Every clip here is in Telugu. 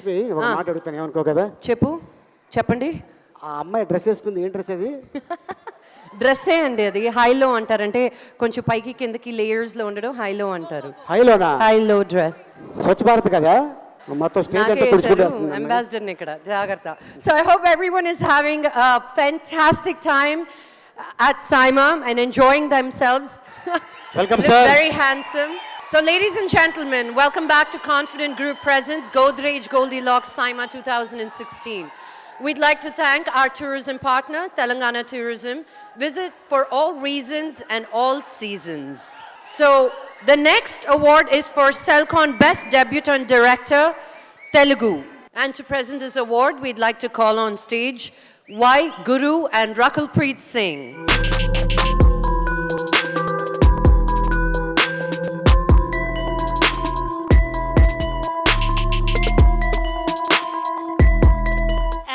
లక్ష్మి ఒక మాట అడుగుతాను, ఏమనుకో కదా. చెప్పండి. ఆ అమ్మాయి డ్రెస్ వేసుకుంది, ఏం డ్రెస్ అది? డ్రెస్సే అండి అది. హైలో అంటారంటే కొంచెం పైకి కిందకి లేయర్స్ లో ఉండడం హైలో అంటారు. హైలోనా? హైలో డ్రెస్. స్వచ్ఛ భారత్ కదా, మొత్తం స్టేజ్ అంతా తుడుచుకుంటుంది. అంబాసిడర్ ఇక్కడ జాగ్రత్త. So I hope everyone is having a fantastic time at Saima and enjoying themselves. Welcome, Look sir. very handsome. So ladies and gentlemen, welcome back to Confident Group Presents Godrej Goldilocks Saima 2016. We'd like to thank our tourism partner, Telangana Tourism. Visit for all reasons and all seasons. So the next award is for Celcon Best Debutant Director, Telugu. And to present this award, we'd like to call on stage Y. Guru and Rakulpreet Singh.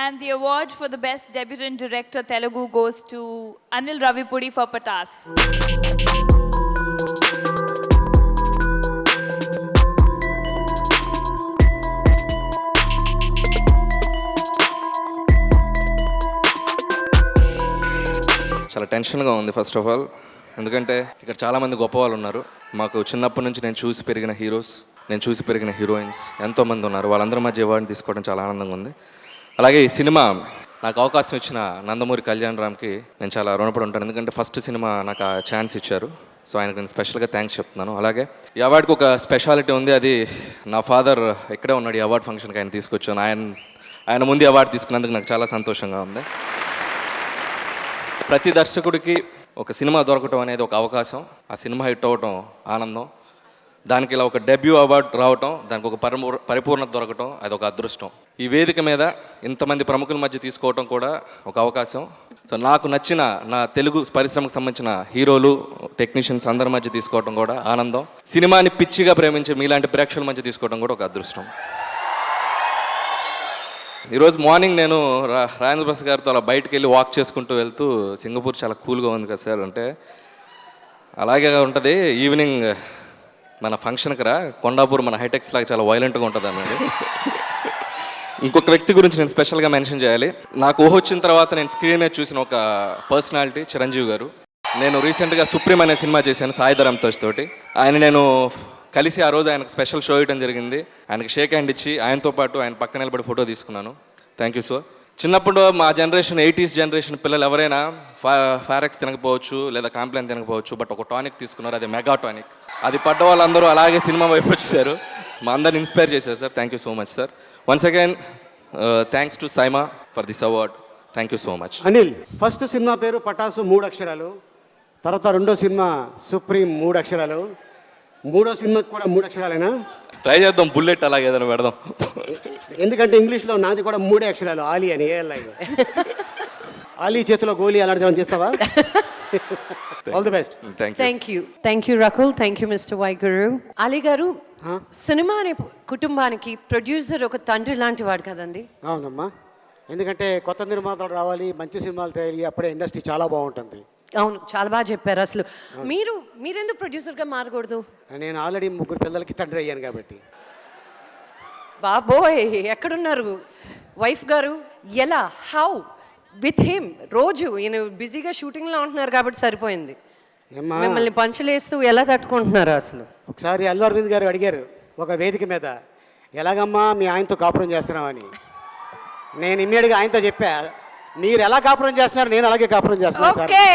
And the award for the Best Debutant Director Telugu goes to Anil Ravipudi for Patas. చాలా టెన్షన్గా ఉంది ఫస్ట్ ఆఫ్ ఆల్, ఎందుకంటే ఇక్కడ చాలామంది గొప్ప వాళ్ళు ఉన్నారు. మాకు చిన్నప్పటి నుంచి నేను చూసి పెరిగిన హీరోస్, నేను చూసి పెరిగిన హీరోయిన్స్ ఎంతోమంది ఉన్నారు. వాళ్ళందరి మధ్య అవార్డుని తీసుకోవడం చాలా ఆనందంగా ఉంది. అలాగే ఈ సినిమా నాకు అవకాశం ఇచ్చిన నందమూరి కళ్యాణ్ రామ్కి నేను చాలా రుణపడి ఉంటాను, ఎందుకంటే ఫస్ట్ సినిమా నాకు ఆ ఛాన్స్ ఇచ్చారు. సో ఆయనకు నేను స్పెషల్గా థ్యాంక్స్ చెప్తున్నాను. అలాగే ఈ అవార్డుకి ఒక స్పెషాలిటీ ఉంది, అది నా ఫాదర్ ఇక్కడే ఉన్నాడు. ఈ అవార్డు ఫంక్షన్కి ఆయన తీసుకొచ్చాను. ఆయన ముందు అవార్డు తీసుకున్నందుకు నాకు చాలా సంతోషంగా ఉంది. ప్రతి దర్శకుడికి ఒక సినిమా దొరకటం అనేది ఒక అవకాశం, ఆ సినిమా హిట్ అవ్వటం ఆనందం. దానికి ఇలా ఒక డెబ్యూ అవార్డు రావటం, దానికి ఒక పరిపూర్ణత దొరకటం, అది ఒక అదృష్టం. ఈ వేదిక మీద ఇంతమంది ప్రముఖుల మధ్య తీసుకోవటం కూడా ఒక అవకాశం. సో నాకు నచ్చిన నా తెలుగు పరిశ్రమకు సంబంధించిన హీరోలు, టెక్నీషియన్స్ అందరి మధ్య తీసుకోవటం కూడా ఆనందం. సినిమాని పిచ్చిగా ప్రేమించే మీలాంటి ప్రేక్షకుల మధ్య తీసుకోవడం కూడా ఒక అదృష్టం. ఈరోజు మార్నింగ్ నేను రాజేంద్ర ప్రసాద్ గారితో అలా బయటకు వెళ్ళి వాక్ చేసుకుంటూ వెళ్తూ, సింగపూర్ చాలా కూల్గా ఉంది కదా సార్ అంటే, అలాగే ఉంటుంది. ఈవినింగ్ మన ఫంక్షన్కి రా, కొండాపూర్ మన హైటెక్స్ లాగా చాలా వైలెంట్గా ఉంటుంది అన్నది. ఇంకొక వ్యక్తి గురించి నేను స్పెషల్గా మెన్షన్ చేయాలి. నాకు ఊహ వచ్చిన తర్వాత నేను స్క్రీన్ మీద చూసిన ఒక పర్సనాలిటీ చిరంజీవి గారు. నేను రీసెంట్గా సుప్రీం అనే సినిమా చేశాను సాయిధరమ్ తోష్ తోటి. నేను కలిసి ఆ రోజు ఆయనకు స్పెషల్ షో ఇవ్వడం జరిగింది. ఆయనకి షేక్ హ్యాండ్ ఇచ్చి ఆయనతో పాటు ఆయన పక్కన నిలబడి ఫోటో తీసుకున్నాను. Thank you sir. చిన్నప్పుడు మా జనరేషన్ 80s జనరేషన్ పిల్లలు ఎవరైనా ఫారెక్స్ తినకపోవచ్చు లేదా కాంప్లైన్ తినకపోవచ్చు, బట్ ఒక టానిక్ తీసుకున్నారు, అది మెగా టానిక్. అది పడ్డ వాళ్ళందరూ అలాగే సినిమా వైపు వచ్చేసారు, మా అందరిని ఇన్స్పైర్ చేశారు sir. Thank you so much sir. Once again thanks to SIIMA for this award. Thank you so much. Anil, first cinema పేరు పటాసు 3 అక్షరాలు, తర్వాత రెండో సినిమా సుప్రీం 3 అక్షరాలు, మూడో సినిమాకి కూడా 3 అక్షరాలేనా? ట్రై చేద్దాం, బుల్లెట్ అలాగే ఏదైనా పెడదాం. ఎందుకంటే ఇంగ్లీష్లో నాది కూడా 3 అక్షరాలు, ఆలీ అని. ఆలీ చేతిలో గోలీ అలాంటిది ఏమైనా చేస్తావా? All the best. Thank you Rakul. Thank you mister Y Guru. Ali garu, cinema అనే కుటుంబానికి ప్రొడ్యూసర్ ఒక తండ్రి లాంటి వాడు కదండి? అవునమ్మా, ఎందుకంటే కొత్త నిర్మాతలు రావాలి, మంచి సినిమాలు తయారీ, అప్పుడే ఇండస్ట్రీ చాలా బాగుంటుంది. అవును, చాలా బాగా చెప్పారు. అసలు మీరెందుకు ప్రొడ్యూసర్గా మారకూడదు? నేను ఆల్రెడీ 3 పిల్లలకి తండ్రి అయ్యాను కాబట్టి. బాబోయ్, ఎక్కడున్నారు వైఫ్ గారు? ఎలా, హౌ విత్ హిమ్? రోజు ఈయన బిజీగా షూటింగ్లో ఉంటున్నారు కాబట్టి సరిపోయింది. మిమ్మల్ని పంచులేస్తూ ఎలా తట్టుకుంటున్నారు అసలు? ఒకసారి అల్లు అరవింద్ గారు అడిగారు ఒక వేదిక మీద, ఎలాగమ్మా మీ ఆయనతో కాపురం చేస్తున్నామని. నేను ఇమ్మీడియట్గా ఆయనతో చెప్పా, మీరు ఎలా కాపురం చేస్తున్నారు, నేను అలాగే కాపురం చేస్తున్నాను సార్. ఓకే